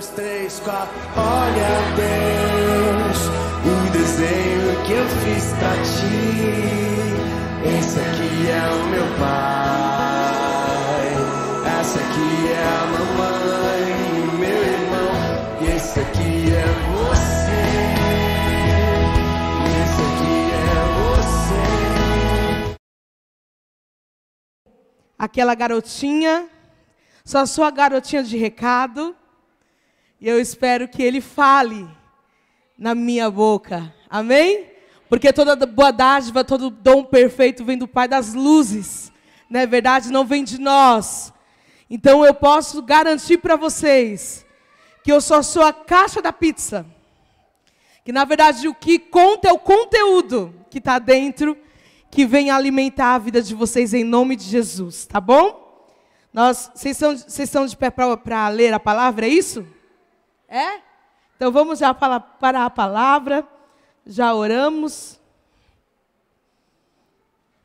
dois, três, quatro. Olha, Deus, o desenho que eu fiz pra ti. Esse aqui é o meu pai, essa aqui é a mamãe, o meu irmão. E esse aqui é você, e esse aqui é você. Aquela garotinha, só sou a garotinha de recado, e eu espero que ele fale na minha boca, amém? Porque toda boa dádiva, todo dom perfeito vem do Pai das luzes, não é verdade? Não vem de nós. Então eu posso garantir para vocês que eu só sou a caixa da pizza, que na verdade o que conta é o conteúdo que está dentro, que vem alimentar a vida de vocês em nome de Jesus, tá bom? Vocês estão de pé para ler a palavra, é isso? É? Então vamos já para a palavra, já oramos.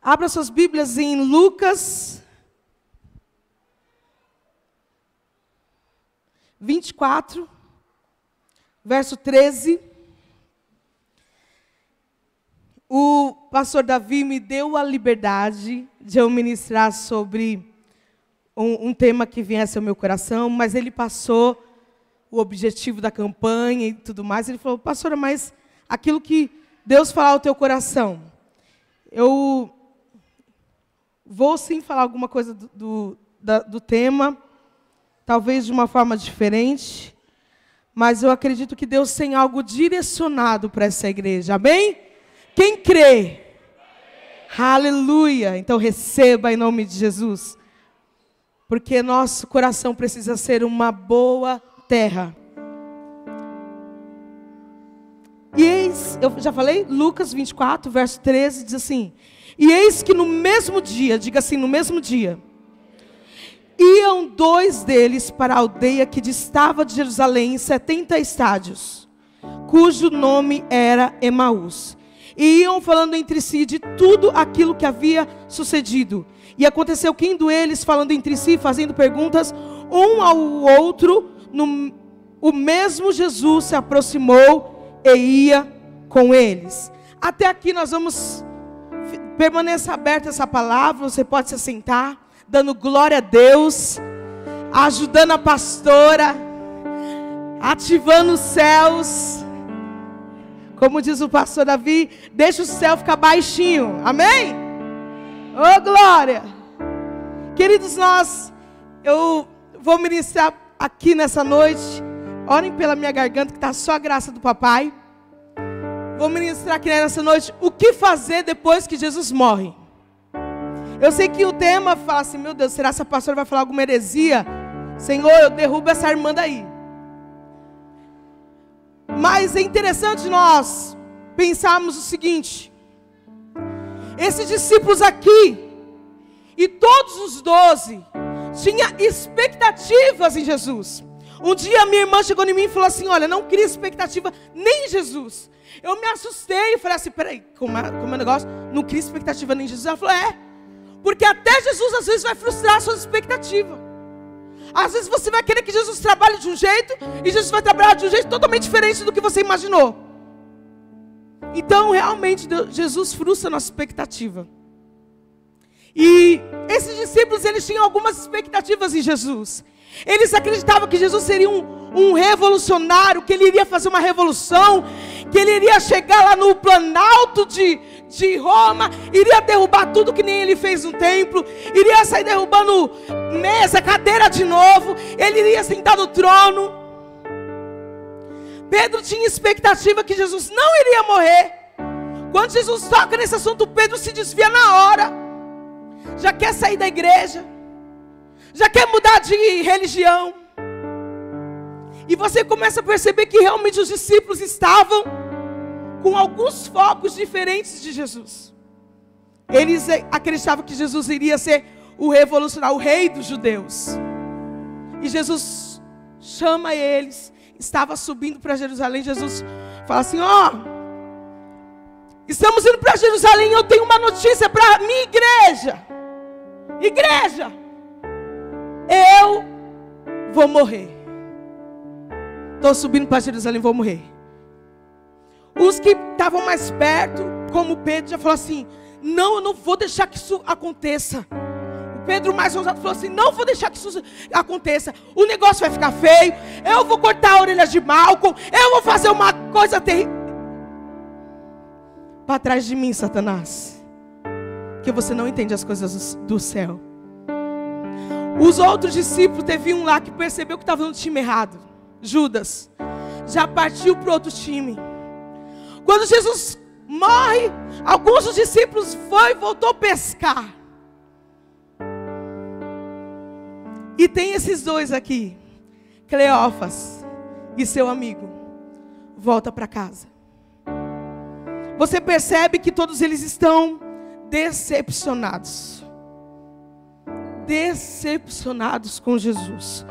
Abra suas Bíblias em Lucas 24, verso 13. O pastor Davi me deu a liberdade de eu ministrar sobre um tema que viesse ao meu coração, mas ele passou o objetivo da campanha e tudo mais. Ele falou, pastora, mas aquilo que Deus falar ao teu coração, eu vou sim falar alguma coisa do tema, talvez de uma forma diferente, mas eu acredito que Deus tem algo direcionado para essa igreja, amém? Quem crê? Aleluia! Então receba em nome de Jesus. Porque nosso coração precisa ser uma boa terra. E eis, eu já falei, Lucas 24, verso 13, diz assim: e eis que no mesmo dia, diga assim, no mesmo dia, iam dois deles para a aldeia que distava de Jerusalém 70 estádios, cujo nome era Emaús. E iam falando entre si de tudo aquilo que havia sucedido. E aconteceu que indo eles falando entre si, fazendo perguntas um ao outro, o mesmo Jesus se aproximou e ia com eles. Até aqui nós vamos permanecer aberta essa palavra. Você pode se sentar, dando glória a Deus, ajudando a pastora, ativando os céus. Como diz o pastor Davi, deixa o céu ficar baixinho. Amém? Oh, glória! Queridos, eu vou ministrar aqui nessa noite. Orem pela minha garganta, que está só a graça do papai. Vou ministrar aqui nessa noite o que fazer depois que Jesus morre. Eu sei que o tema fala assim, meu Deus, será que a pastora vai falar alguma heresia? Senhor, eu derrubo essa irmã daí. Mas é interessante nós pensarmos o seguinte: esses discípulos aqui, e todos os 12, tinham expectativas em Jesus. Um dia minha irmã chegou em mim e falou assim, olha, não cria expectativa nem em Jesus. Eu me assustei e falei assim, peraí, como é o negócio? Não cria expectativa nem em Jesus? Ela falou, porque até Jesus às vezes vai frustrar as suas expectativas. Às vezes você vai querer que Jesus trabalhe de um jeito, e Jesus vai trabalhar de um jeito totalmente diferente do que você imaginou. Então realmente Jesus frustra a nossa expectativa. E esses discípulos, eles tinham algumas expectativas em Jesus. Eles acreditavam que Jesus seria um revolucionário, que ele iria fazer uma revolução, que ele iria chegar lá no planalto de Roma, iria derrubar tudo que nem ele fez no templo, iria sair derrubando mesa, cadeira de novo, ele iria sentar no trono. Pedro tinha expectativa que Jesus não iria morrer. Quando Jesus toca nesse assunto, Pedro se desvia na hora. Já quer sair da igreja, já quer mudar de religião. E você começa a perceber que realmente os discípulos estavam com alguns focos diferentes de Jesus. Eles acreditavam que Jesus iria ser o revolucionário, o rei dos judeus. E Jesus chama eles, estava subindo para Jerusalém. Jesus fala assim, estamos indo para Jerusalém, eu tenho uma notícia para a minha igreja. Igreja, eu vou morrer. estou subindo para Jerusalém, vou morrer. Os que estavam mais perto, como Pedro, já falou assim: não, eu não vou deixar que isso aconteça. O Pedro mais ousado falou assim: não vou deixar que isso aconteça. O negócio vai ficar feio. Eu vou cortar a orelha de Malcolm. Eu vou fazer uma coisa terrível. Para trás de mim, Satanás, que você não entende as coisas do céu. Os outros discípulos, teve um lá que percebeu que estava no time errado. Judas já partiu para outro time. Quando Jesus morre, alguns dos discípulos voltou a pescar. E tem esses dois aqui, Cleófas e seu amigo, volta para casa. Você percebe que todos eles estão decepcionados. Decepcionados com Jesus.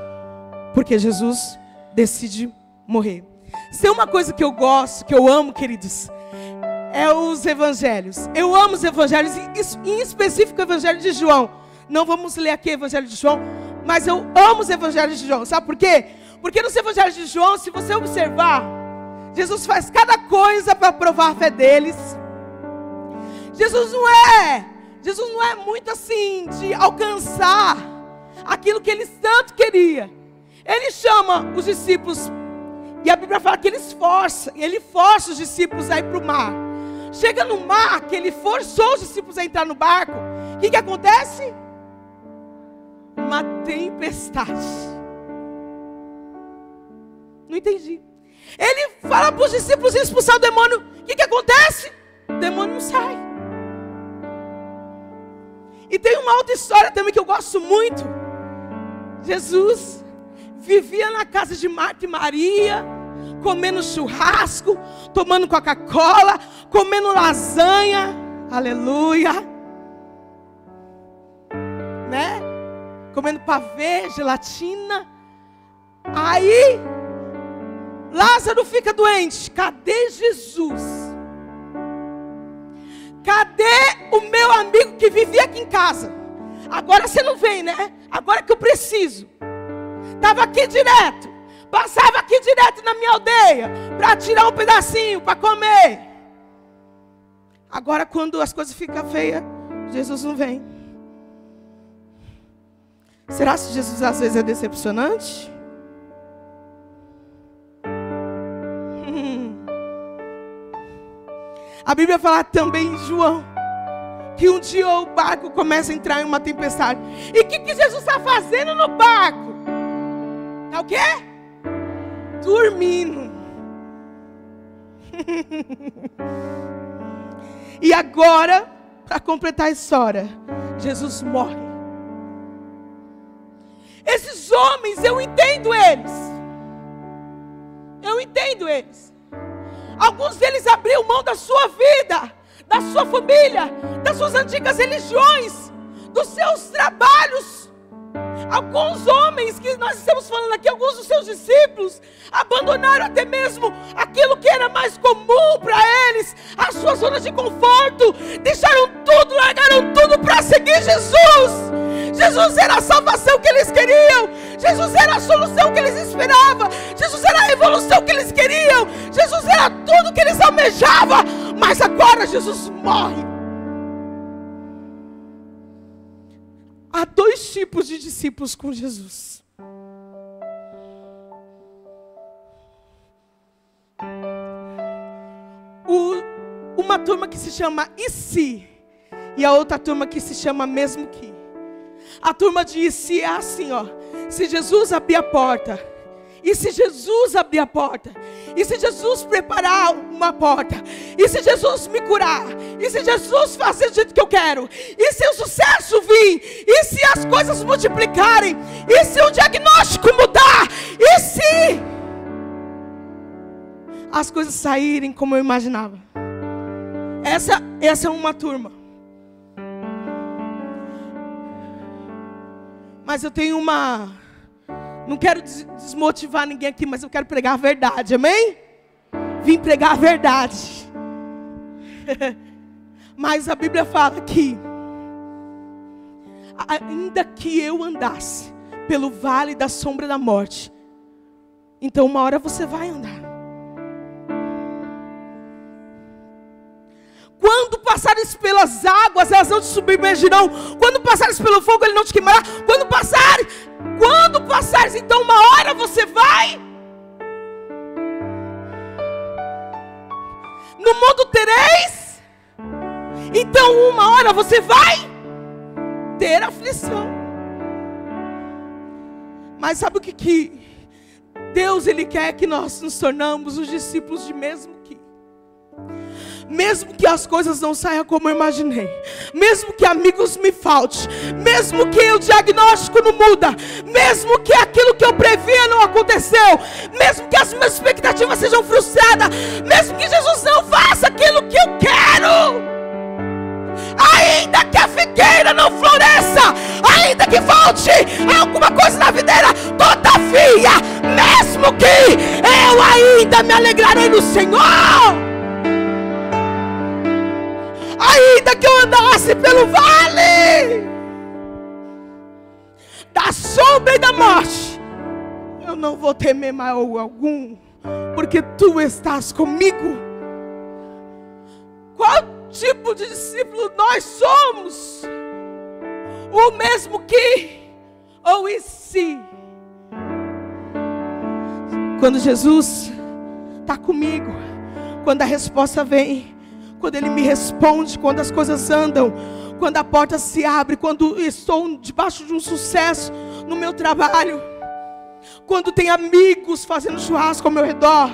Porque Jesus decide morrer. Se tem uma coisa que eu gosto, que eu amo, queridos, é os evangelhos. Eu amo os evangelhos, em específico o evangelho de João. Não vamos ler aqui o evangelho de João, mas eu amo os evangelhos de João. Sabe por quê? Porque nos evangelhos de João, se você observar, Jesus faz cada coisa para provar a fé deles. Jesus não é muito assim de alcançar aquilo que eles tanto queriam. Ele chama os discípulos, e a Bíblia fala que ele força os discípulos a ir para o mar. Chega no mar, que ele forçou os discípulos a entrar no barco. O que acontece? Uma tempestade. Não entendi. Ele fala para os discípulos expulsar o demônio. O que acontece? O demônio não sai. E tem uma outra história também que eu gosto muito. Jesus vivia na casa de Marta e Maria, comendo churrasco, tomando Coca-Cola, comendo lasanha. Aleluia. Né? Comendo pavê, gelatina. Aí Lázaro fica doente. Cadê Jesus? Cadê o meu amigo que vivia aqui em casa? Agora você não vem, né? Agora que eu preciso. Estava aqui direto. Passava aqui direto na minha aldeia para tirar um pedacinho para comer. Agora quando as coisas ficam feias, Jesus não vem. Será que Jesus às vezes é decepcionante? A Bíblia fala também em João que um dia o barco começa a entrar em uma tempestade. E o que Jesus está fazendo no barco? Está o quê? Dormindo. E agora, para completar a história, Jesus morre. Esses homens, eu entendo eles. Eu entendo eles. Alguns deles abriram mão da sua vida, da sua família, das suas antigas religiões, dos seus trabalhos. Alguns homens que nós estamos falando aqui, alguns dos seus discípulos, abandonaram até mesmo aquilo que era mais comum para eles, a sua zona de conforto, deixaram tudo, largaram tudo para seguir Jesus. Jesus era a salvação que eles queriam. Jesus era a solução que eles esperavam. Jesus era a evolução que eles queriam. Jesus era tudo que eles almejavam. Mas agora Jesus morre. Há dois tipos de discípulos com Jesus. Uma turma que se chama e se, e a outra turma que se chama mesmo que. A turma de si é assim, ó. Se Jesus abrir a porta, e se Jesus abrir a porta, e se Jesus preparar uma porta, e se Jesus me curar, e se Jesus fazer do jeito que eu quero, e se o sucesso vir, e se as coisas multiplicarem, e se o diagnóstico mudar, e se as coisas saírem como eu imaginava. Essa é uma turma. Mas eu tenho uma... Não quero desmotivar ninguém aqui, mas eu quero pregar a verdade, amém? Vim pregar a verdade. Mas a Bíblia fala que ainda que eu andasse pelo vale da sombra da morte, então uma hora você vai andar. Quando passares pelas águas, elas não te submergirão. Quando passares pelo fogo, ele não te queimará. Quando passares, então uma hora você vai. No mundo tereis, então uma hora você vai ter aflição. Mas sabe o que Deus, Ele quer que nós nos tornamos os discípulos de mesmo que as coisas não saiam como eu imaginei, mesmo que amigos me faltem, mesmo que o diagnóstico não muda, mesmo que aquilo que eu previa não aconteceu, mesmo que as minhas expectativas sejam frustradas, mesmo que Jesus não faça aquilo que eu quero, ainda que a figueira não floresça, ainda que falte alguma coisa na videira, todavia, mesmo que eu ainda me alegrarei no Senhor. Ainda que eu andasse pelo vale da sombra e da morte, eu não vou temer mal algum, porque tu estás comigo. Qual tipo de discípulo nós somos? O mesmo que ou e se? Quando Jesus está comigo, quando a resposta vem, quando Ele me responde, quando as coisas andam, quando a porta se abre, quando estou debaixo de um sucesso no meu trabalho, quando tem amigos fazendo churrasco ao meu redor,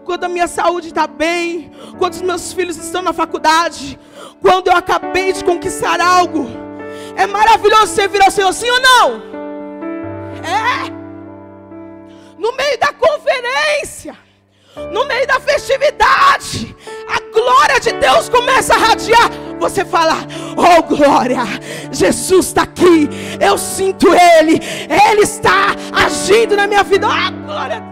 quando a minha saúde está bem, quando os meus filhos estão na faculdade, quando eu acabei de conquistar algo, é maravilhoso servir ao Senhor, sim ou não? É. No meio da conferência, no meio da festividade, a glória de Deus começa a radiar. Você fala: oh glória, Jesus está aqui, eu sinto Ele está agindo na minha vida. Oh glória.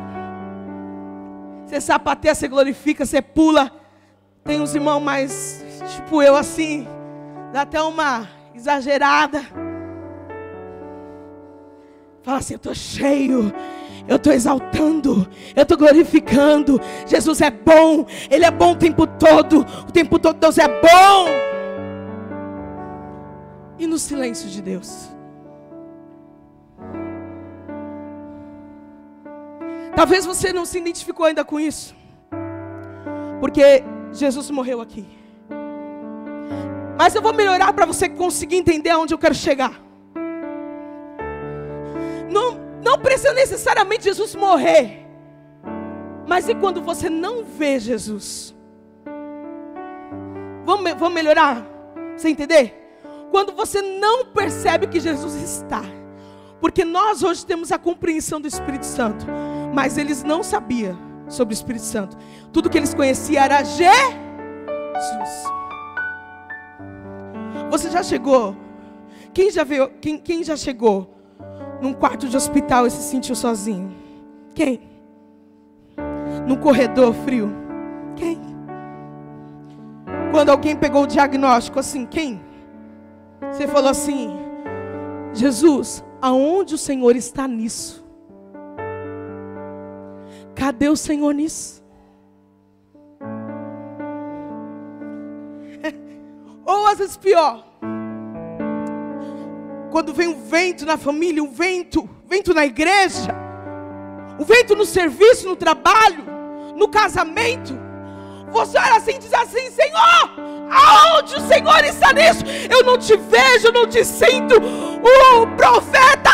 Você sapateia, você glorifica, você pula. Tem uns irmãos mais tipo eu assim, dá até uma exagerada. Fala assim: eu estou cheio, eu estou exaltando, eu estou glorificando. Jesus é bom, Ele é bom o tempo todo Deus é bom. E no silêncio de Deus, talvez você não se identificou ainda com isso, porque Jesus morreu aqui. Mas eu vou melhorar para você conseguir entender aonde eu quero chegar. Não precisa necessariamente Jesus morrer. Mas e quando você não vê Jesus? Vamos melhorar? Você entender? Quando você não percebe que Jesus está. Porque nós hoje temos a compreensão do Espírito Santo, mas eles não sabiam sobre o Espírito Santo. Tudo que eles conheciam era Jesus. Você já chegou? Quem já veio? Quem já chegou num quarto de hospital e se sentiu sozinho? Quem? Num corredor frio? Quem? Quando alguém pegou o diagnóstico assim, quem? Você falou assim: Jesus, aonde o Senhor está nisso? Cadê o Senhor nisso? Ou às vezes pior, quando vem um vento na família, um vento na igreja, um vento no serviço, no trabalho, no casamento, você olha assim e diz assim: Senhor, aonde o Senhor está nisso? Eu não te vejo, eu não te sinto. O profeta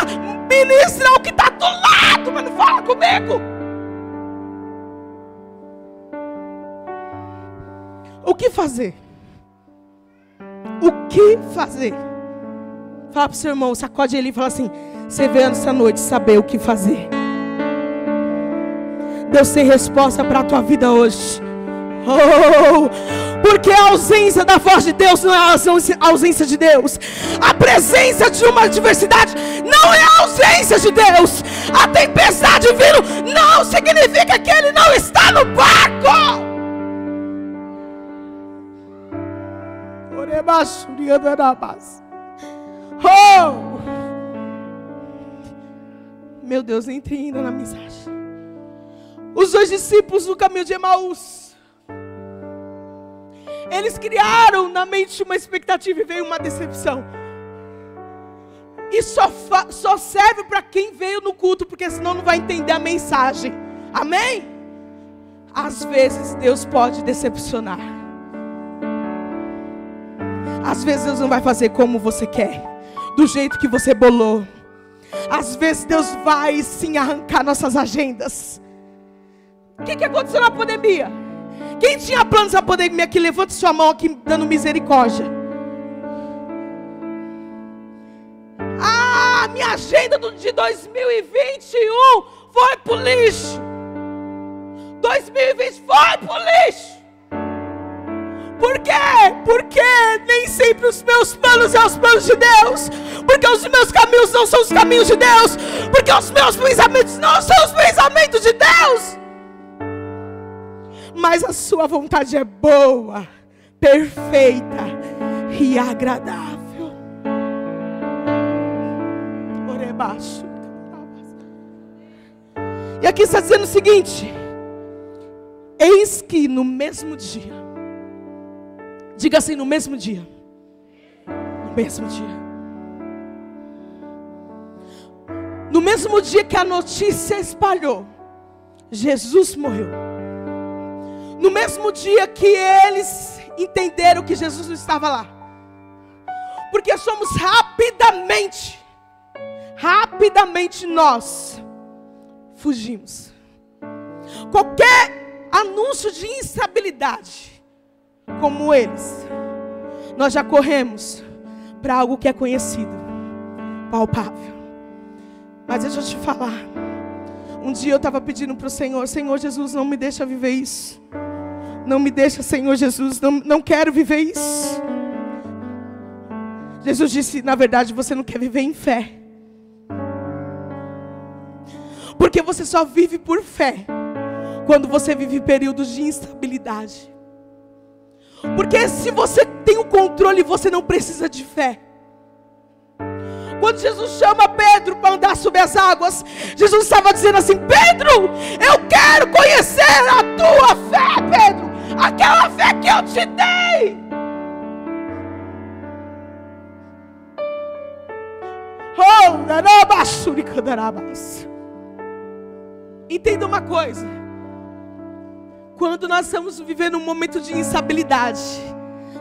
ministra o que está do lado, mas não fala comigo. O que fazer? O que fazer? Fala para o seu irmão, sacode ele e fala assim: você veio essa noite saber o que fazer. Deus tem resposta para a tua vida hoje. Oh, porque a ausência da voz de Deus não é a ausência de Deus. A presença de uma adversidade não é a ausência de Deus. A tempestade vindo não significa que Ele não está no barco. Oh, meu Deus, entre ainda na mensagem. os 2 discípulos no caminho de Emaús. Eles criaram na mente uma expectativa e veio uma decepção. E só serve para quem veio no culto, porque senão não vai entender a mensagem. Amém? Às vezes Deus pode decepcionar. Às vezes Deus não vai fazer como você quer, do jeito que você bolou. Às vezes Deus vai sim arrancar nossas agendas. O que aconteceu na pandemia? Quem tinha planos na pandemia aqui, levante sua mão aqui dando misericórdia. Minha agenda de 2021 foi pro lixo. 2020 foi pro lixo. Por quê? Porque nem sempre os meus planos são os planos de Deus. Porque os meus caminhos não são os caminhos de Deus. Porque os meus pensamentos não são os pensamentos de Deus. Mas a sua vontade é boa, perfeita e agradável. E aqui está dizendo o seguinte: eis que no mesmo dia, diga assim, no mesmo dia, no mesmo dia, no mesmo dia que a notícia espalhou, Jesus morreu. No mesmo dia que eles entenderam que Jesus não estava lá, porque somos rapidamente nós fugimos. Qualquer anúncio de instabilidade como eles, nós já corremos para algo que é conhecido, palpável. Mas deixa eu te falar, um dia eu estava pedindo para o Senhor: Senhor Jesus, não me deixa viver isso. Não me deixa, Senhor Jesus, não quero viver isso. Jesus disse: na verdade você não quer viver em fé, porque você só vive por fé quando você vive períodos de instabilidade. Porque se você tem o controle, você não precisa de fé. Quando Jesus chama Pedro para andar sobre as águas, Jesus estava dizendo assim: Pedro, eu quero conhecer a tua fé, Pedro, aquela fé que eu te dei. Entenda uma coisa: quando nós estamos vivendo um momento de instabilidade,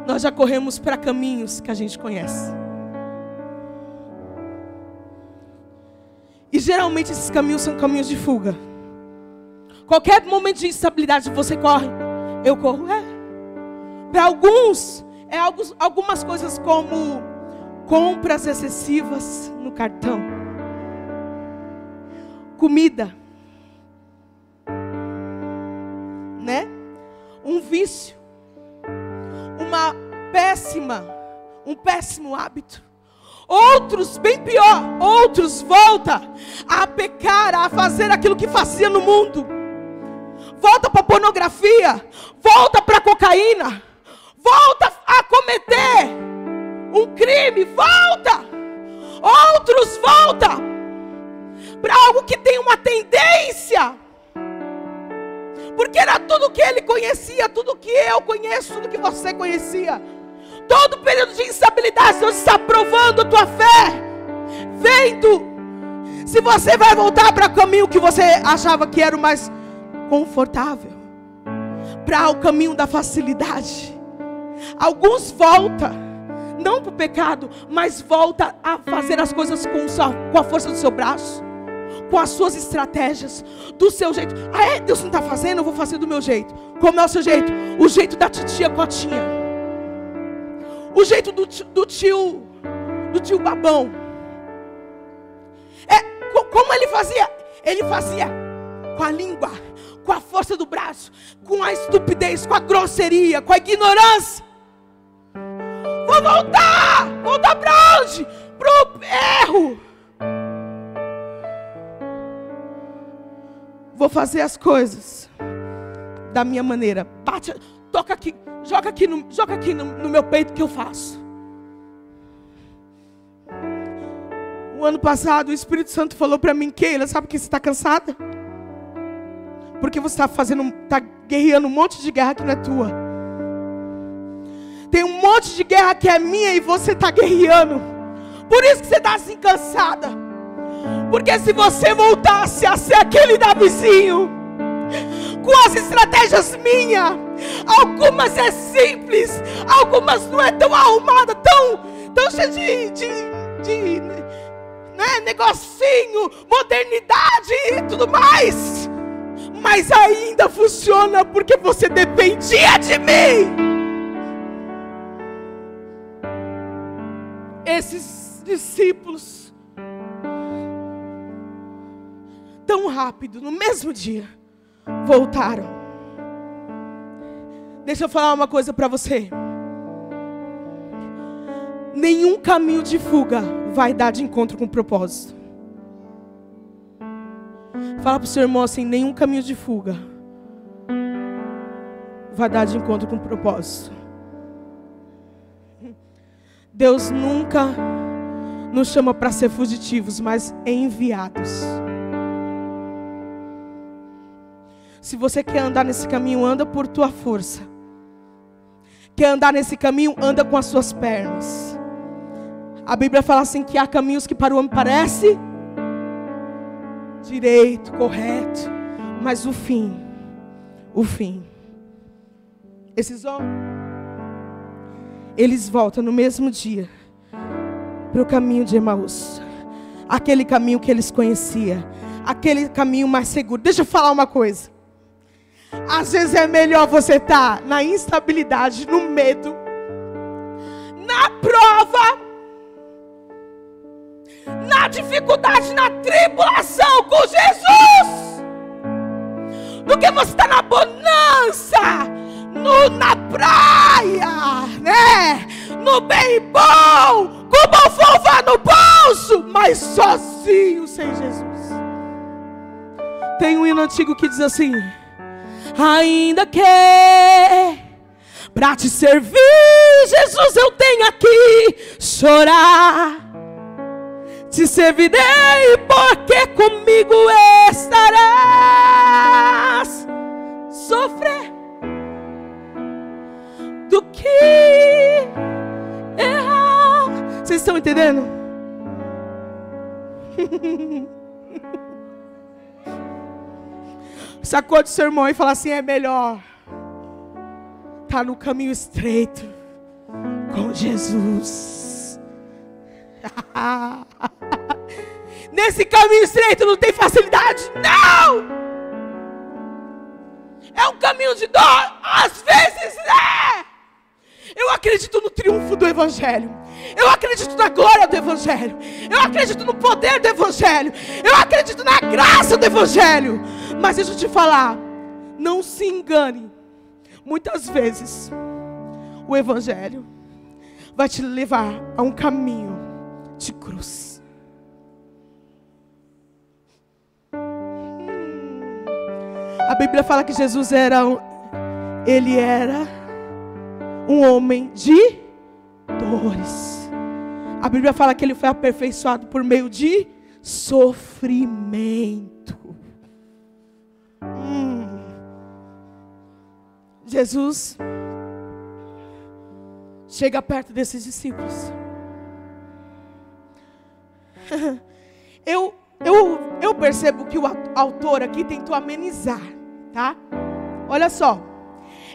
nós já corremos para caminhos que a gente conhece. E geralmente esses caminhos são caminhos de fuga. Qualquer momento de instabilidade você corre, eu corro. Para alguns é algumas coisas como compras excessivas no cartão, comida, né? Um vício, um péssimo hábito. Outros, bem pior, outros voltam a pecar, a fazer aquilo que fazia no mundo. Volta para a pornografia, volta para a cocaína, volta a cometer um crime, volta. Outros voltam para algo que tem uma tendência, porque era tudo que ele conhecia, tudo que eu conheço, tudo que você conhecia. Todo período de instabilidade, Deus está provando a tua fé, vendo se você vai voltar para o caminho que você achava que era o mais confortável, para o caminho da facilidade. Alguns voltam, não para o pecado, mas voltam a fazer as coisas com a força do seu braço, com as suas estratégias, do seu jeito. Deus não está fazendo, eu vou fazer do meu jeito. Como é o seu jeito? O jeito da titia Cotinha. O jeito do tio babão. Como ele fazia? Ele fazia com a língua, com a força do braço, com a estupidez, com a grosseria, com a ignorância. Vou voltar para onde? Pro erro. Vou fazer as coisas da minha maneira. Toca aqui. Joga aqui no meu peito que eu faço. O ano passado o Espírito Santo falou para mim: Keila, sabe que você está cansada? Porque você está guerreando um monte de guerra que não é tua. Tem um monte de guerra que é minha e você está guerreando. Por isso que você está assim cansada. Porque se você voltasse a ser aquele Davizinho, com as estratégias minhas, algumas é simples, algumas não é tão arrumada, tão cheia de né, negocinho, modernidade e tudo mais, mas ainda funciona porque você dependia de mim. Esses discípulos, tão rápido, no mesmo dia, voltaram. Deixa eu falar uma coisa para você. Nenhum caminho de fuga vai dar de encontro com o propósito. Fala para o seu irmão assim: nenhum caminho de fuga vai dar de encontro com o propósito. Deus nunca nos chama para ser fugitivos, mas enviados. Se você quer andar nesse caminho, anda por tua força. Quer andar nesse caminho, anda com as suas pernas. A Bíblia fala assim que há caminhos que para o homem parece direito, correto, mas o fim, esses homens, eles voltam no mesmo dia para o caminho de Emaús, aquele caminho que eles conheciam, aquele caminho mais seguro. Deixa eu falar uma coisa. Às vezes é melhor você estar na instabilidade, no medo, na prova, na dificuldade, na tribulação com Jesus, do que você estar na bonança, na praia, né? No bem bom, com o bom fofá no bolso, mas sozinho, sem Jesus. Tem um hino antigo que diz assim: ainda que pra te servir, Jesus, eu tenho aqui chorar, te servirei porque comigo estarás. Sofrer do que errar. Vocês estão entendendo? Sacode seu irmão e fala assim: é melhor estar no caminho estreito com Jesus. Nesse caminho estreito não tem facilidade, não. É um caminho de dor, às vezes é. Eu acredito no triunfo do Evangelho. Eu acredito na glória do Evangelho. Eu acredito no poder do Evangelho. Eu acredito na graça do Evangelho. Mas deixa eu te falar, não se engane. Muitas vezes o Evangelho vai te levar a um caminho de cruz. A Bíblia fala que Jesus era um homem de dores. A Bíblia fala que ele foi aperfeiçoado por meio de sofrimento. Jesus chega perto desses discípulos. Eu percebo que o autor aqui tentou amenizar, tá? Olha só.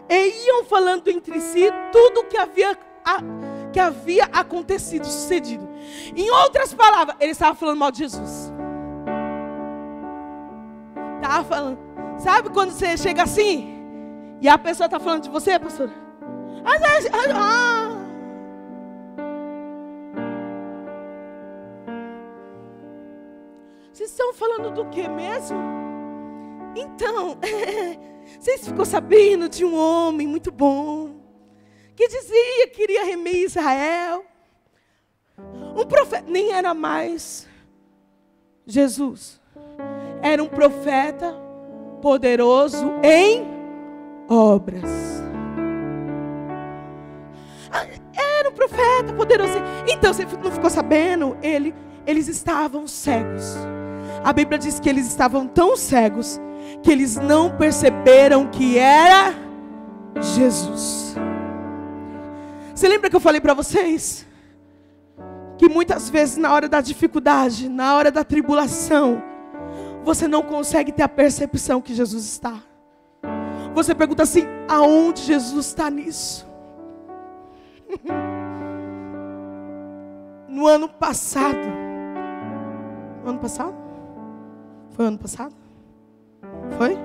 E iam falando entre si tudo que havia acontecido, sucedido. Em outras palavras, ele estava falando mal de Jesus. Estava falando. Sabe quando você chega assim e a pessoa está falando de você, pastor? Vocês estão falando do que mesmo? Então, vocês ficou sabendo de um homem muito bom, que dizia que iria remir Israel. Um profeta, nem era mais Jesus. Era um profeta poderoso em obras. Era um profeta poderoso. Então, você não ficou sabendo? Eles estavam cegos. A Bíblia diz que eles estavam tão cegos que eles não perceberam que era Jesus. Você lembra que eu falei para vocês que muitas vezes na hora da dificuldade, na hora da tribulação, você não consegue ter a percepção que Jesus está. Você pergunta assim: aonde Jesus está nisso? No ano passado. Ano passado? Foi ano passado? Foi?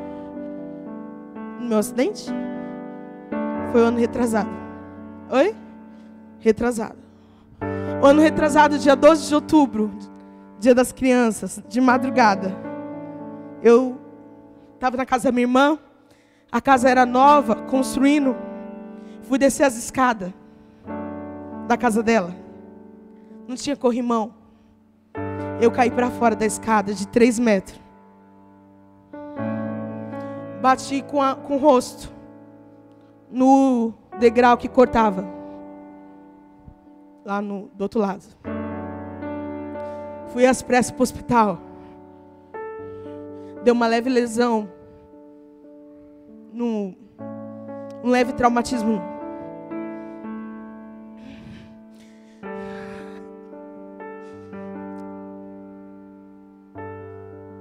No meu acidente? Foi o ano retrasado. Oi? Retrasado. O ano retrasado, dia 12 de outubro, dia das crianças, de madrugada. Eu estava na casa da minha irmã. A casa era nova, construindo. Fui descer as escadas da casa dela. Não tinha corrimão. Eu caí para fora da escada de 3 metros. Bati com o rosto no degrau que cortava. Lá do outro lado. Fui às pressas para o hospital. Deu uma leve lesão. Um leve traumatismo.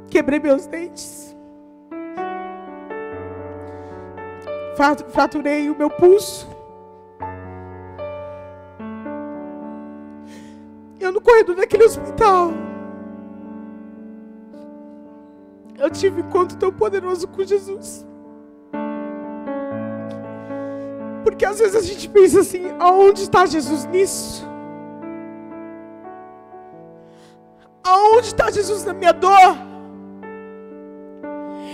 Quebrei meus dentes. Fraturei o meu pulso. Eu no corredor daquele hospital, eu tive um encontro tão poderoso com Jesus. Porque às vezes a gente pensa assim: aonde está Jesus nisso? Aonde está Jesus na minha dor?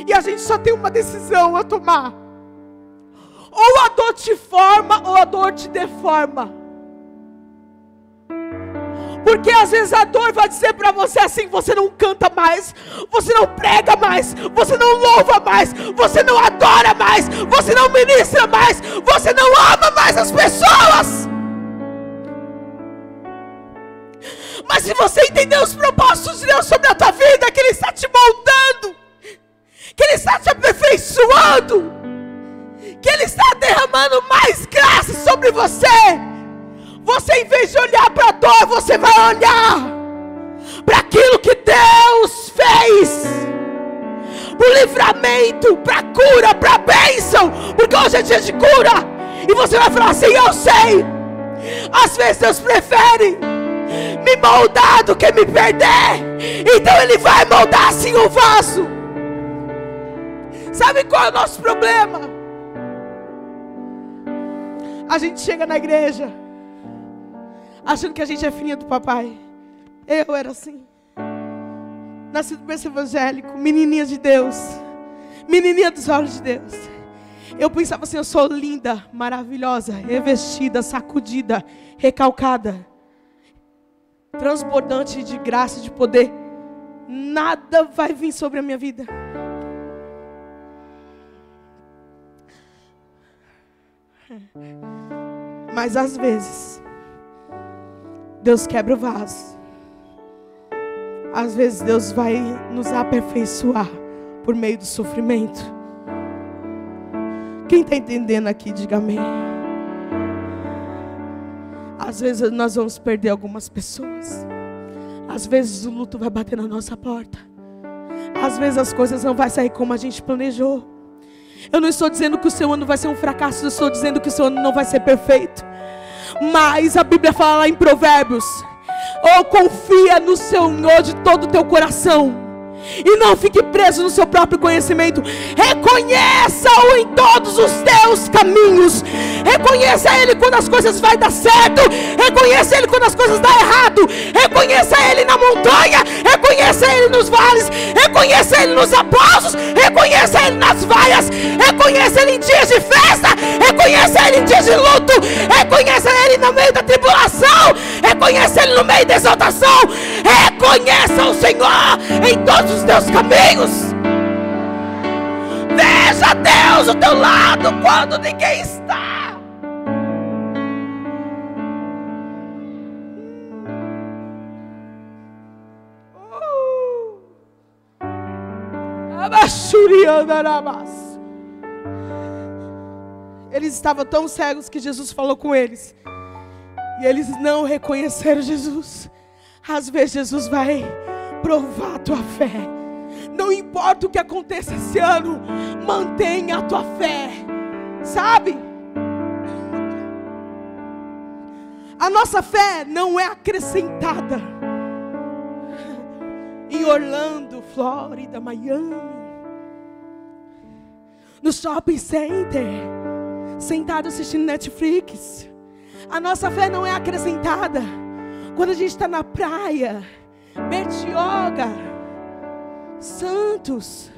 E a gente só tem uma decisão a tomar: ou a dor te forma, ou a dor te deforma. Porque às vezes a dor vai dizer para você assim: você não canta mais, você não prega mais, você não louva mais, você não adora mais, você não ministra mais, você não ama mais as pessoas. Mas se você entender os propósitos de Deus sobre a tua vida, que Ele está te moldando, que Ele está te aperfeiçoando, que Ele está derramando mais graça sobre você, você, em vez de olhar para a dor, você vai olhar para aquilo que Deus fez, para o livramento, para a cura, para a bênção, porque hoje é dia de cura. E você vai falar assim: eu sei, às vezes Deus prefere me moldar do que me perder, então Ele vai moldar assim o vaso. Sabe qual é o nosso problema? A gente chega na igreja achando que a gente é filhinha do papai. Eu era assim. Nasci do berço evangélico, menininha de Deus, menininha dos olhos de Deus. Eu pensava assim: eu sou linda, maravilhosa, revestida, sacudida, recalcada, transbordante de graça e de poder. Nada vai vir sobre a minha vida. Mas às vezes Deus quebra o vaso. Às vezes Deus vai nos aperfeiçoar por meio do sofrimento. Quem está entendendo aqui, diga amém. Às vezes nós vamos perder algumas pessoas. Às vezes o luto vai bater na nossa porta. Às vezes as coisas não vão sair como a gente planejou. Eu não estou dizendo que o seu ano vai ser um fracasso. Eu estou dizendo que o seu ano não vai ser perfeito. Mas a Bíblia fala lá em Provérbios: oh, confia no Senhor de todo o teu coração e não fique preso no seu próprio conhecimento. Reconheça-o em todos os teus caminhos. Reconheça Ele quando as coisas vai dar certo. Reconheça Ele quando as coisas dão errado. Reconheça Ele na montanha. Reconheça Ele nos vales. Reconheça Ele nos aplausos. Reconheça Ele nas vaias. Reconheça Ele em dias de festa. Reconheça Ele em dias de luto. Reconheça Ele no meio da tribulação. Reconheça Ele no meio da exaltação. Reconheça o Senhor em todos os teus caminhos. Veja Deus ao teu lado quando ninguém está. Eles estavam tão cegos que Jesus falou com eles. E eles não reconheceram Jesus. Às vezes Jesus vai provar a tua fé. Não importa o que aconteça esse ano, mantenha a tua fé. Sabe? A nossa fé não é acrescentada. Em Orlando, Flórida, Miami, no shopping center, sentado assistindo Netflix. A nossa fé não é acrescentada quando a gente está na praia, Bertioga, Santos,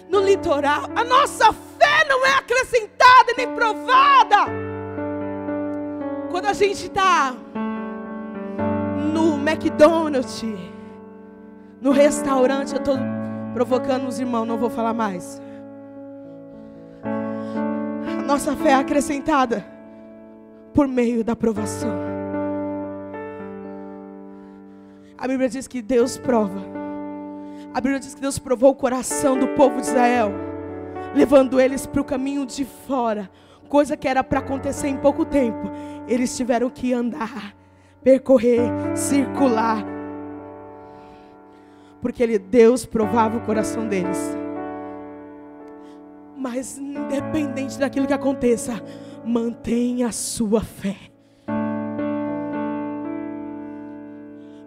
no litoral. A nossa fé não é acrescentada nem provada quando a gente está no McDonald's, no restaurante. Eu estou provocando os irmãos, não vou falar mais. A nossa fé é acrescentada por meio da provação. A Bíblia diz que Deus prova. A Bíblia diz que Deus provou o coração do povo de Israel, levando eles para o caminho de fora, coisa que era para acontecer em pouco tempo. Eles tiveram que andar, percorrer, circular, porque Deus provava o coração deles. Mas independente daquilo que aconteça, mantenha a sua fé.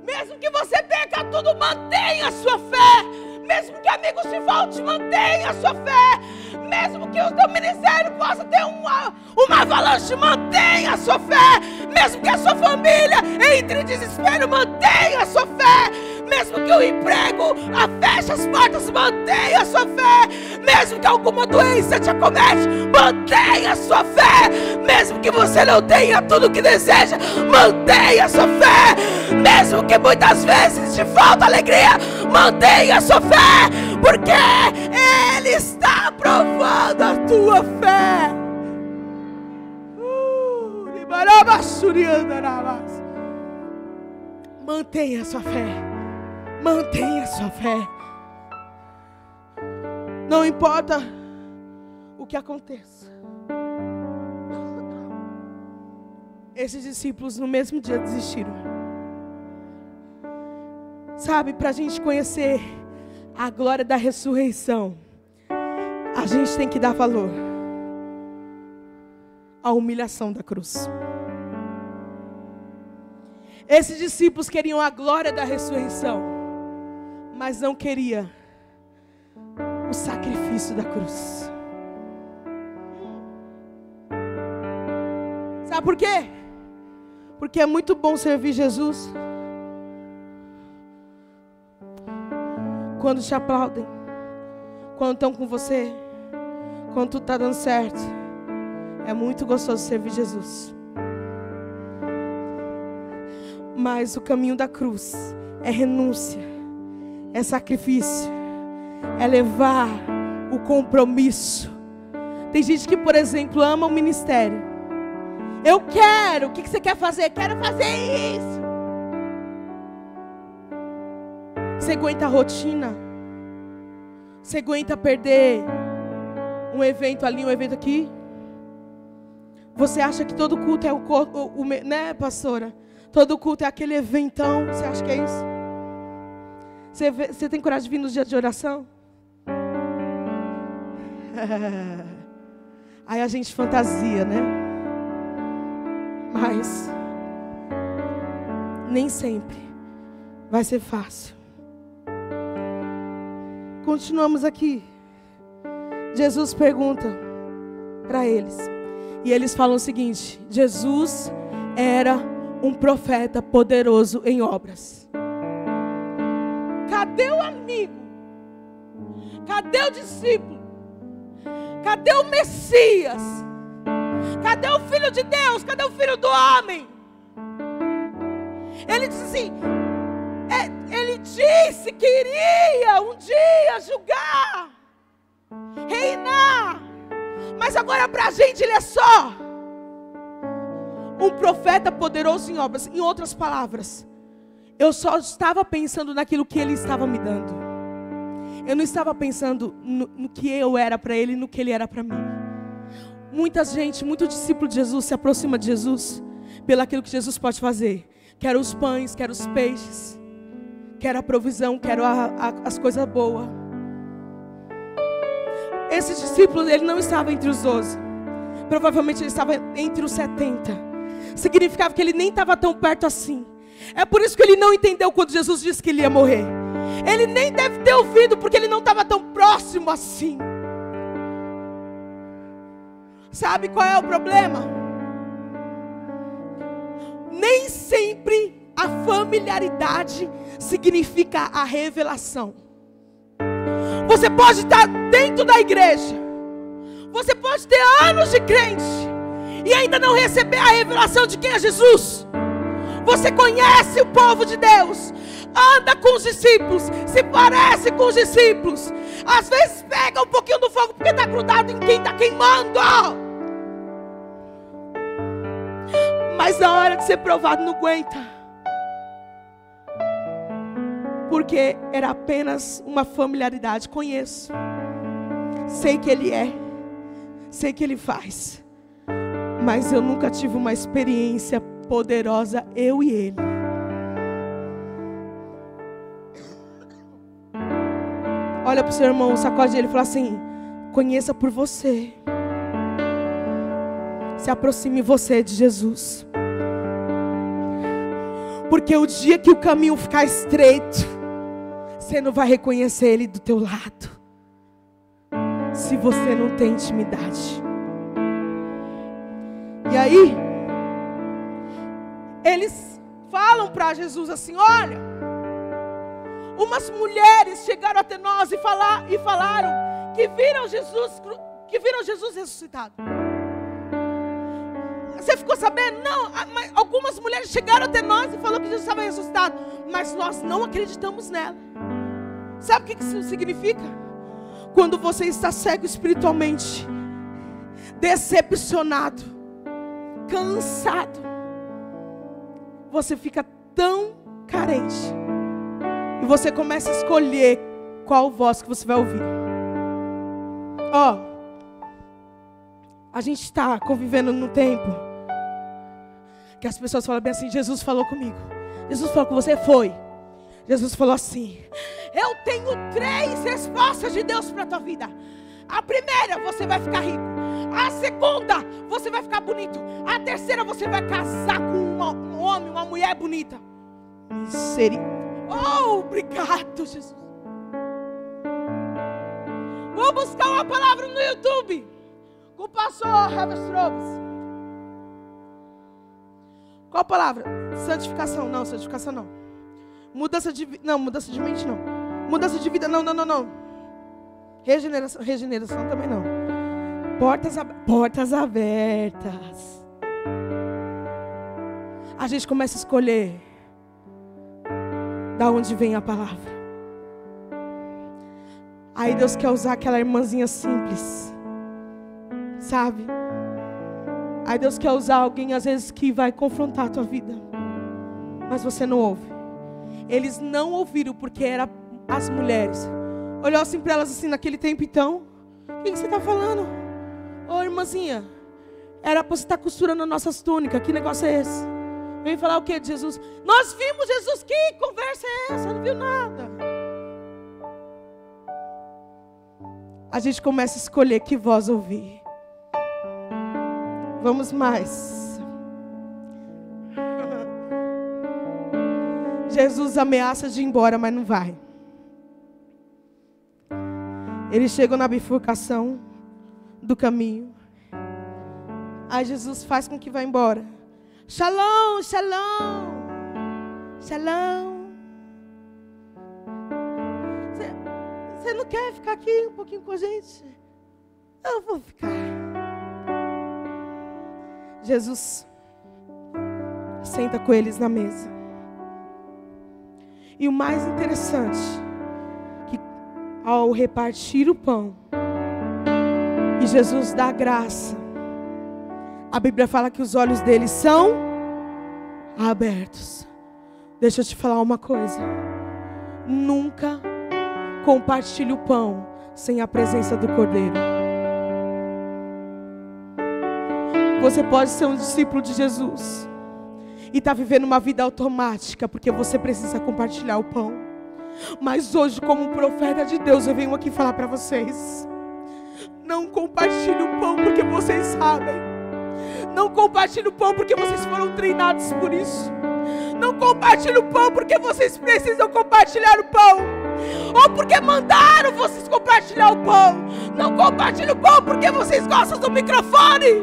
Mesmo que você perca tudo, mantenha a sua fé. Mesmo que amigos se falte, mantenha a sua fé. Mesmo que o teu ministério possa ter uma avalanche, mantenha a sua fé. Mesmo que a sua família entre em desespero, mantenha a sua fé. Mesmo que o emprego feche as portas, mantenha a sua fé. Mesmo que alguma doença te acomete, mantenha a sua fé. Mesmo que você não tenha tudo o que deseja, mantenha a sua fé. Mesmo que muitas vezes te falta alegria, mantenha a sua fé, porque Ele está provando a tua fé. Mantenha a sua fé. Mantenha a sua fé. Não importa o que aconteça. Esses discípulos no mesmo dia desistiram. Sabe, para a gente conhecer a glória da ressurreição, a gente tem que dar valor à humilhação da cruz. Esses discípulos queriam a glória da ressurreição, mas não queria o sacrifício da cruz. Sabe por quê? Porque é muito bom servir Jesus quando te aplaudem, quando estão com você, quando tudo está dando certo. É muito gostoso servir Jesus. Mas o caminho da cruz é renúncia, é sacrifício, é levar o compromisso. Tem gente que, por exemplo, ama o ministério. Eu quero, o que você quer fazer? Quero fazer isso. Você aguenta a rotina? Você aguenta perder um evento ali, um evento aqui? Você acha que todo culto é né, pastora? Todo culto é aquele eventão. Você acha que é isso? Você tem coragem de vir nos dias de oração? Aí a gente fantasia, né? Mas nem sempre vai ser fácil. Continuamos aqui. Jesus pergunta para eles. E eles falam o seguinte: Jesus era um profeta poderoso em obras. Cadê o amigo? Cadê o discípulo? Cadê o Messias? Cadê o Filho de Deus? Cadê o Filho do homem? Ele disse assim, ele disse que iria um dia julgar, reinar, mas agora para a gente ele é só um profeta poderoso em obras. Em outras palavras, eu só estava pensando naquilo que ele estava me dando. Eu não estava pensando no que eu era para ele e no que ele era para mim. Muita gente, muito discípulo de Jesus se aproxima de Jesus pelo aquilo que Jesus pode fazer. Quero os pães, quero os peixes, quero a provisão, quero as coisas boas. Esse discípulo, ele não estava entre os 12. Provavelmente ele estava entre os 70. Significava que ele nem estava tão perto assim. É por isso que ele não entendeu quando Jesus disse que ele ia morrer. Ele nem deve ter ouvido, porque ele não estava tão próximo assim. Sabe qual é o problema? Nem sempre a familiaridade significa a revelação. Você pode estar dentro da igreja, você pode ter anos de crente e ainda não receber a revelação de quem é Jesus. Você conhece o povo de Deus, anda com os discípulos, se parece com os discípulos, às vezes pega um pouquinho do fogo porque está grudado em quem está queimando, mas na hora de ser provado não aguenta, porque era apenas uma familiaridade. Conheço, sei que ele é, sei que ele faz, mas eu nunca tive uma experiência poderosa, eu e ele. Olha para o seu irmão, sacode ele e fala assim: conheça por você, se aproxime você de Jesus, porque o dia que o caminho ficar estreito, você não vai reconhecer ele do teu lado, se você não tem intimidade. E aí eles falam para Jesus assim: olha, umas mulheres chegaram até nós e falaram que viram Jesus ressuscitado. Você ficou sabendo? Não, mas algumas mulheres chegaram até nós e falaram que Jesus estava ressuscitado, mas nós não acreditamos nela. Sabe o que isso significa? Quando você está cego espiritualmente, decepcionado, cansado, você fica tão carente e você começa a escolher qual voz que você vai ouvir. A gente está convivendo num tempo que as pessoas falam bem assim: Jesus falou comigo. Jesus falou com você? Foi. Jesus falou assim: eu tenho 3 respostas de Deus para a tua vida. A primeira, você vai ficar rico. A segunda, você vai ficar bonito. A terceira, você vai casar com um homem, uma mulher bonita. Misericórdia. Oh, obrigado, Jesus. Vou buscar uma palavra no YouTube com o pastor Herbert Strobes. Qual palavra? Santificação. Não, santificação não. Mudança de mente não. Mudança de vida, não. Regeneração também não. Portas abertas. A gente começa a escolher da onde vem a palavra. Aí Deus quer usar aquela irmãzinha simples, sabe? Aí Deus quer usar alguém às vezes que vai confrontar a tua vida, mas você não ouve. Eles não ouviram porque eram as mulheres. Olhou assim para elas assim naquele tempo. Então, o que você está falando? Ô irmãzinha, era para você estar costurando as nossas túnicas. Que negócio é esse? Vem falar o que de Jesus? Nós vimos Jesus. Que conversa é essa? Não viu nada. A gente começa a escolher que voz ouvir. Vamos mais. Jesus ameaça de ir embora, mas não vai. Eles chegam na bifurcação do caminho. Aí Jesus faz com que vá embora. Shalom, shalom, shalom. Você não quer ficar aqui um pouquinho com a gente? Eu vou ficar. Jesus senta com eles na mesa. E o mais interessante, que ao repartir o pão, e Jesus dá graça, a Bíblia fala que os olhos deles são abertos. Deixa eu te falar uma coisa. Nunca compartilhe o pão sem a presença do Cordeiro. Você pode ser um discípulo de Jesus e está vivendo uma vida automática, porque você precisa compartilhar o pão. Mas hoje, como profeta de Deus, eu venho aqui falar para vocês: não compartilhe o pão porque vocês sabem. Não compartilhe o pão porque vocês foram treinados por isso. Não compartilhe o pão porque vocês precisam compartilhar o pão, ou porque mandaram vocês compartilhar o pão. Não compartilhe o pão porque vocês gostam do microfone.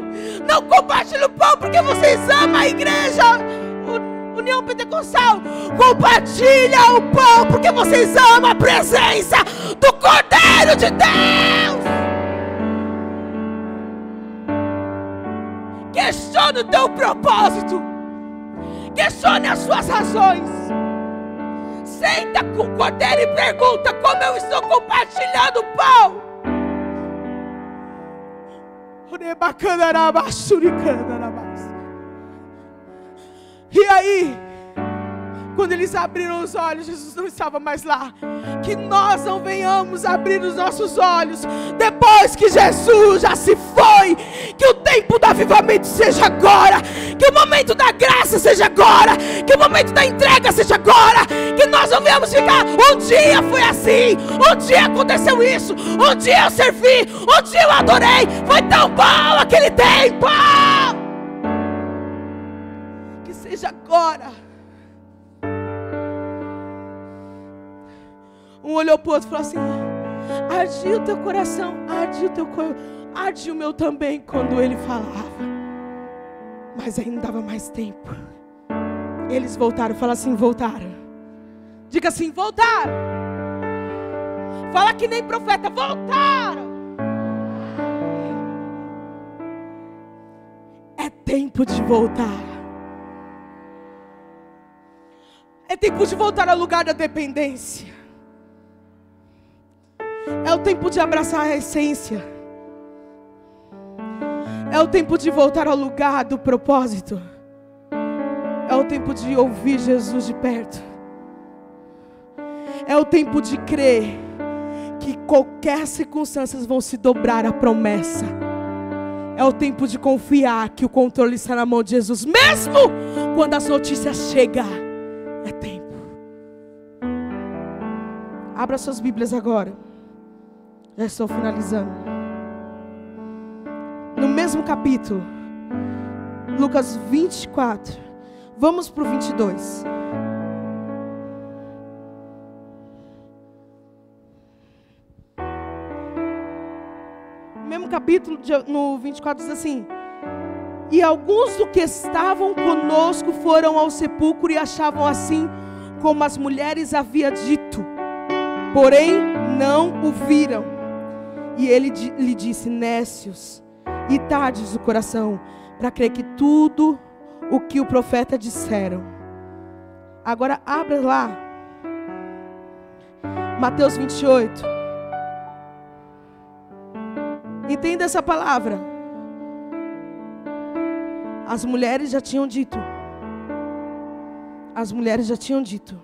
Não compartilhe o pão porque vocês amam a igreja União Pentecostal. Compartilha o pão porque vocês amam a presença do Cordeiro de Deus. Questione o teu propósito. Questione as suas razões. Senta com o Cordeiro e pergunta: como eu estou compartilhando o pão? E aí, quando eles abriram os olhos, Jesus não estava mais lá. Que nós não venhamos abrir os nossos olhos depois que Jesus já se foi. Que o tempo do avivamento seja agora. Que o momento da graça seja agora. Que o momento da entrega seja agora. Que nós não venhamos ficar: um dia foi assim, um dia aconteceu isso, um dia eu servi, um dia eu adorei, foi tão bom aquele tempo. Que seja agora. Um olhou para o outro e falou assim: ardia o teu coração, ardia o teu coração, ardia o meu também quando ele falava. Mas ainda dava mais tempo. Eles voltaram. Fala assim: voltaram. Diga assim: voltaram. Fala que nem profeta: voltaram. É tempo de voltar. É tempo de voltar ao lugar da dependência. É o tempo de abraçar a essência. É o tempo de voltar ao lugar do propósito. É o tempo de ouvir Jesus de perto. É o tempo de crer que qualquer circunstância vão se dobrar à promessa. É o tempo de confiar que o controle está na mão de Jesus, mesmo quando as notícias chegam. É tempo. Abra suas Bíblias agora. Já estou finalizando. No mesmo capítulo, Lucas 24. Vamos para o 22. No mesmo capítulo, no 24, diz assim: e alguns do que estavam conosco foram ao sepulcro e achavam assim como as mulheres haviam dito, porém não o viram. E ele lhe disse: nécios e tardes do coração, para crer que tudo o que o profeta disseram. Agora abra lá Mateus 28. Entenda essa palavra. As mulheres já tinham dito. As mulheres já tinham dito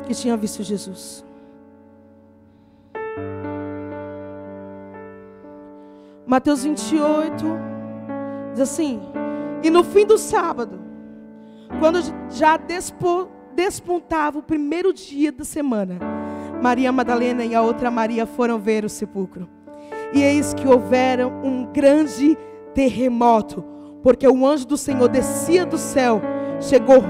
que tinham visto Jesus. Mateus 28 diz assim: e no fim do sábado, quando já despontava o primeiro dia da semana, Maria Madalena e a outra Maria foram ver o sepulcro. E eis que houvera um grande terremoto, porque o anjo do Senhor descia do céu, chegou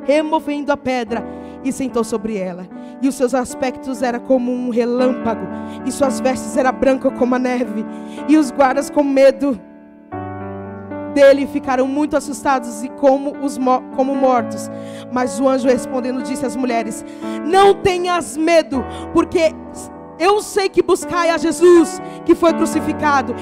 removendo a pedra e sentou sobre ela. E os seus aspectos eram como um relâmpago, e suas vestes eram brancas como a neve. E os guardas, com medo dele, ficaram muito assustados e como mortos. Mas o anjo respondendo disse às mulheres: não tenhas medo, porque eu sei que buscai a Jesus que foi crucificado.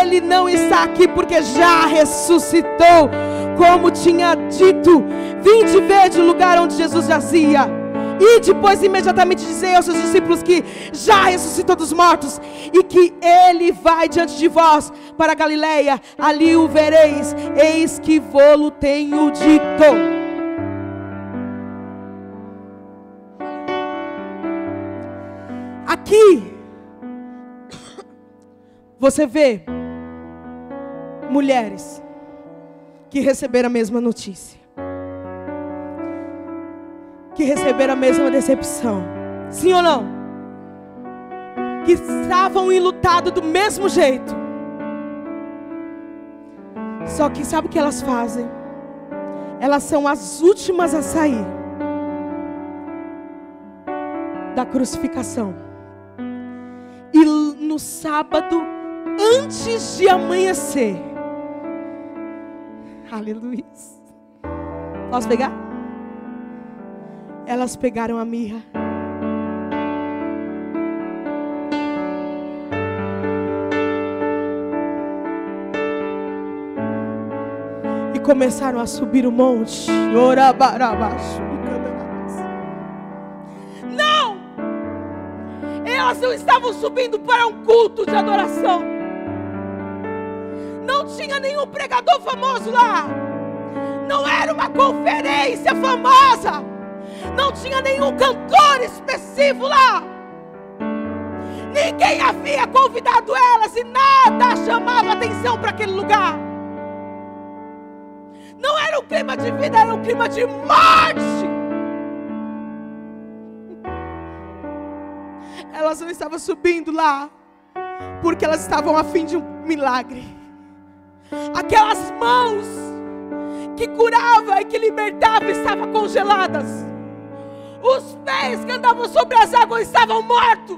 Ele não está aqui, porque já ressuscitou, como tinha dito. Vinde ver de lugar onde Jesus jazia. E depois imediatamente dizer aos seus discípulos que já ressuscitou dos mortos, e que ele vai diante de vós para a Galileia, ali o vereis. Eis que vô-lo tenho dito. Aqui você vê mulheres que receberam a mesma notícia, que receberam a mesma decepção. Sim ou não? Que estavam enlutados do mesmo jeito. Só que sabe o que elas fazem? Elas são as últimas a sair da crucificação. E no sábado, antes de amanhecer, aleluia, posso pegar? Elas pegaram a mirra. E começaram a subir o monte. Não! Elas não estavam subindo para um culto de adoração. Não tinha nenhum pregador famoso lá. Não era uma conferência famosa. Não tinha nenhum cantor específico lá. Ninguém havia convidado elas e nada chamava atenção para aquele lugar. Não era um clima de vida, era um clima de morte. Elas não estavam subindo lá porque elas estavam a fim de um milagre. Aquelas mãos que curavam e que libertavam estavam congeladas. Os pés que andavam sobre as águas estavam mortos.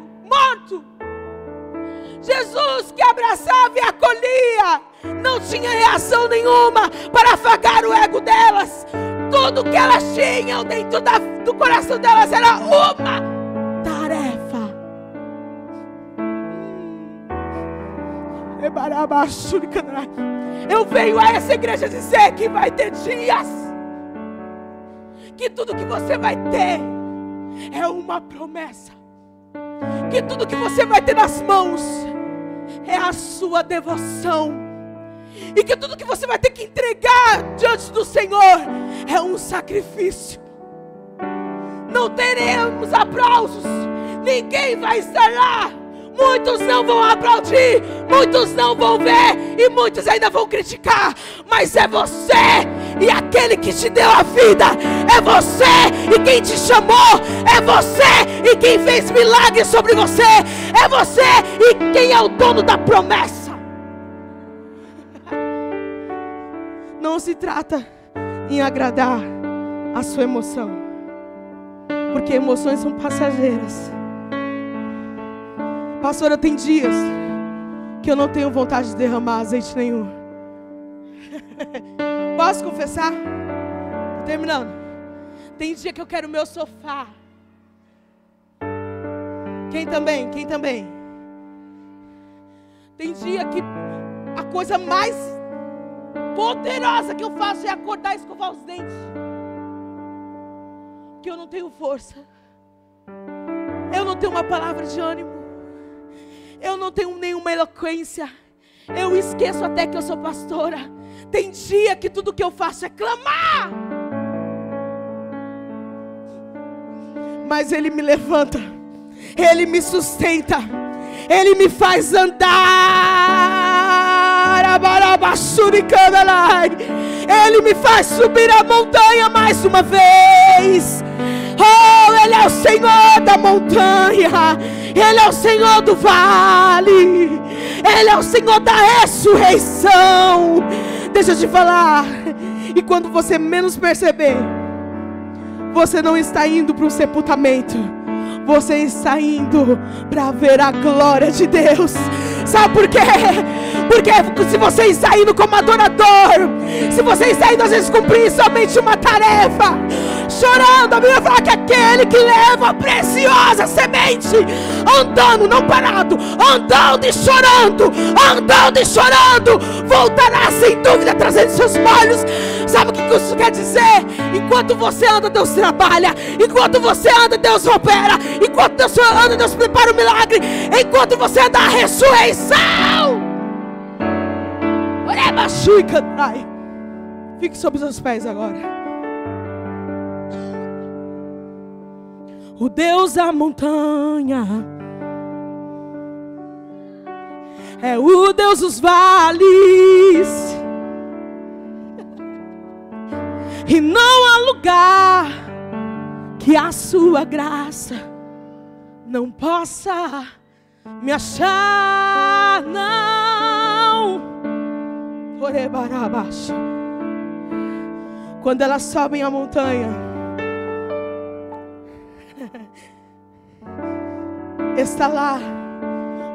Jesus, que abraçava e acolhia, não tinha reação nenhuma para afagar o ego delas. Tudo que elas tinham dentro do coração delas era uma tarefa. Eu venho a essa igreja dizer que vai ter dias que tudo que você vai ter é uma promessa. Que tudo que você vai ter nas mãos é a sua devoção. E que tudo que você vai ter que entregar diante do Senhor é um sacrifício. Não teremos aplausos. Ninguém vai estar lá. Muitos não vão aplaudir, muitos não vão ver e muitos ainda vão criticar. Mas é você e aquele que te deu a vida. É você e quem te chamou. É você e quem fez milagres sobre você. É você e quem é o dono da promessa. Não se trata em agradar a sua emoção, porque emoções são passageiras. Pastora, tem dias que eu não tenho vontade de derramar azeite nenhum. Posso confessar? Tô terminando. Tem dia que eu quero o meu sofá. Quem também? Quem também? Tem dia que a coisa mais poderosa que eu faço é acordar e escovar os dentes. Que eu não tenho força. Eu não tenho uma palavra de ânimo. Eu não tenho nenhuma eloquência. Eu esqueço até que eu sou pastora. Tem dia que tudo que eu faço é clamar. Mas Ele me levanta. Ele me sustenta. Ele me faz andar. Ele me faz subir a montanha mais uma vez. Oh, Ele é o Senhor da montanha. Ele é o Senhor do vale. Ele é o Senhor da ressurreição. Deixa eu te falar. E quando você menos perceber, você não está indo para o sepultamento. Você está indo para ver a glória de Deus. Sabe por quê? Porque se você está indo como adorador, se você está indo às vezes cumprir somente uma tarefa, chorando, a Bíblia fala que aquele que leva a preciosa semente, andando, não parado, andando e chorando, voltará sem dúvida trazendo seus molhos. Sabe o que isso quer dizer? Enquanto você anda, Deus trabalha. Enquanto você anda, Deus opera. Enquanto você anda, Deus prepara o milagre. Enquanto você anda, a ressurreição. Fique sobre os seus pés agora. O Deus da montanha é o Deus dos vales, e não há lugar que a sua graça não possa me achar, não. Orebarabaxa. Quando elas sobem a montanha, está lá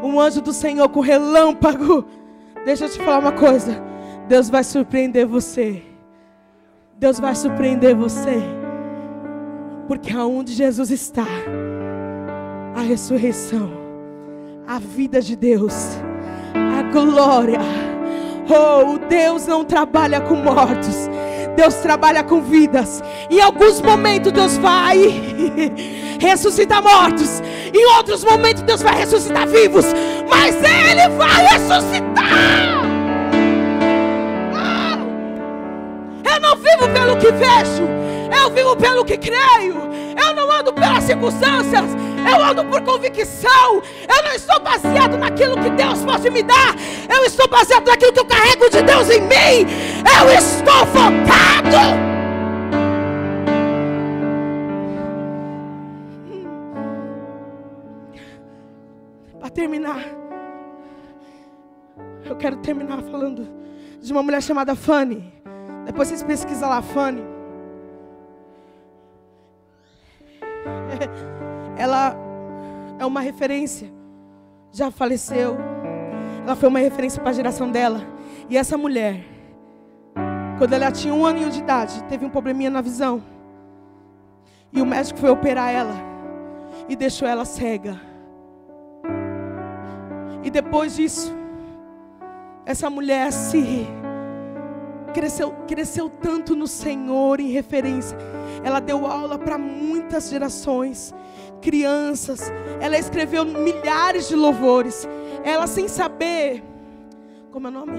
um anjo do Senhor com relâmpago. Deixa eu te falar uma coisa, Deus vai surpreender você. Deus vai surpreender você, porque aonde Jesus está, a ressurreição, a vida de Deus, a glória. Oh, Deus não trabalha com mortos, Deus trabalha com vidas. Em alguns momentos Deus vai ressuscitar mortos, em outros momentos Deus vai ressuscitar vivos, mas Ele vai ressuscitar. Eu não vivo pelo que vejo, eu vivo pelo que creio. Eu não ando pelas circunstâncias, eu ando por convicção. Eu não estou baseado naquilo que Deus pode me dar, eu estou baseado naquilo que eu carrego de Deus em mim. Eu estou focado. Para terminar, eu quero terminar falando de uma mulher chamada Fanny. Depois vocês pesquisam lá, Fanny. Ela é uma referência. Já faleceu. Ela foi uma referência para a geração dela. E essa mulher, quando ela tinha 1 aninho de idade, teve um probleminha na visão. E o médico foi operar ela e deixou ela cega. E depois disso, essa mulher cresceu tanto no Senhor, em referência. Ela deu aula para muitas gerações, crianças. Ela escreveu milhares de louvores. Ela, sem saber, como é o nome?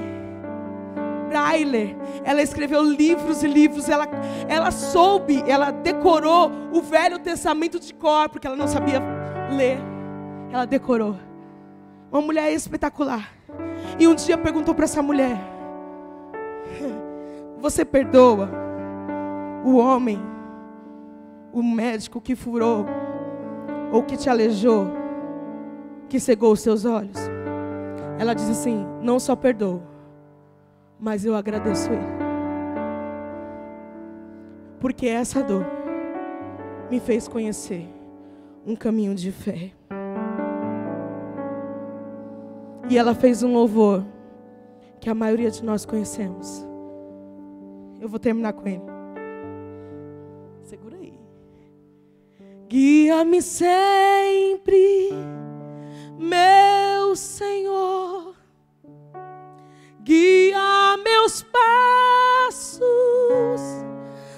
Braille. Ela escreveu livros e livros. Ela soube, ela decorou o Velho Testamento de cor, porque ela não sabia ler. Ela decorou. Uma mulher espetacular. E um dia perguntou para essa mulher: você perdoa o homem, o médico que furou, ou que te aleijou, que cegou os seus olhos? Ela diz assim: não só perdoo, mas eu agradeço ele, porque essa dor me fez conhecer um caminho de fé. E ela fez um louvor que a maioria de nós conhecemos. Eu vou terminar com ele. Segura aí. Guia-me sempre, meu Senhor. Guia meus passos,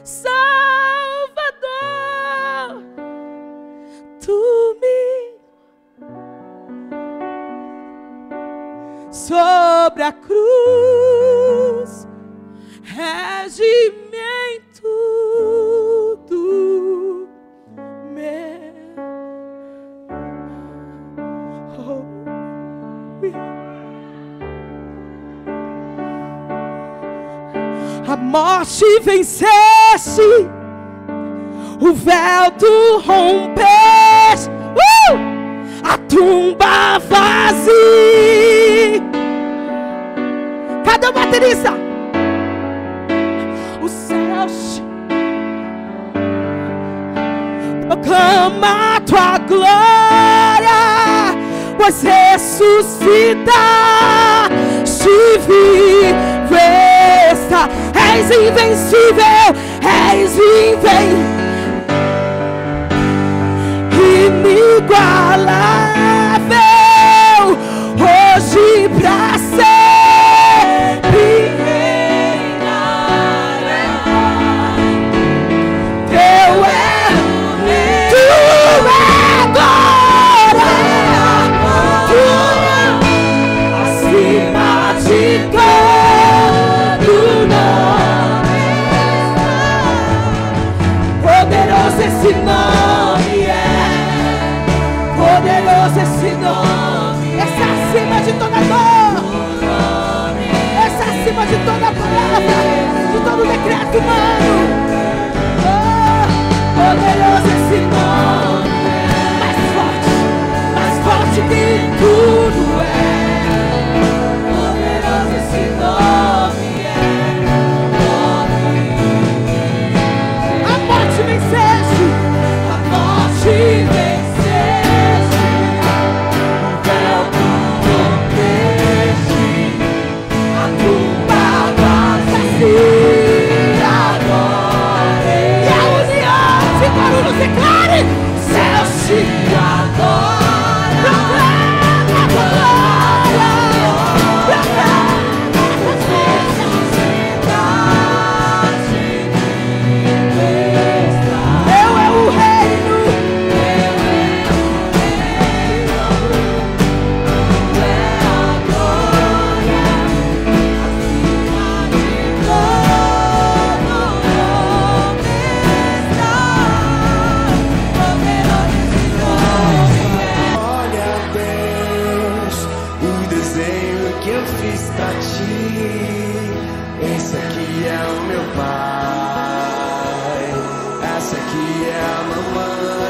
Salvador. Tu me sobre a cruz, regimento do meu. A morte venceste, o véu tu rompeste, a tumba vazia. Cadê o baterista? O céu proclama a tua glória, pois ressuscitaste vivo está. És invencível, és inigualável, hoje pra sempre reinarás. Teu é, tu é glória, acima de todo nome. Poderoso esse nome é, poderoso esse nome. Esse é acima de toda dor. Esse é acima de toda palavra, de todo decreto humano. Oh, poderoso esse nome, mais forte que tudo é. Poderoso esse nome é. A morte venceste, a morte venceste, o véu tu rompeste, a tumba vazia agora. E a união de barulho declare: céus te adoram, proclama a glória, proclama a santidade. Meu é o reino, meu é a glória, acima de todo nome está. Poderoso esse nome é. Olha, Deus, o desenho que eu fiz pra ti. Esse aqui é o meu pai, essa aqui é a mamãe.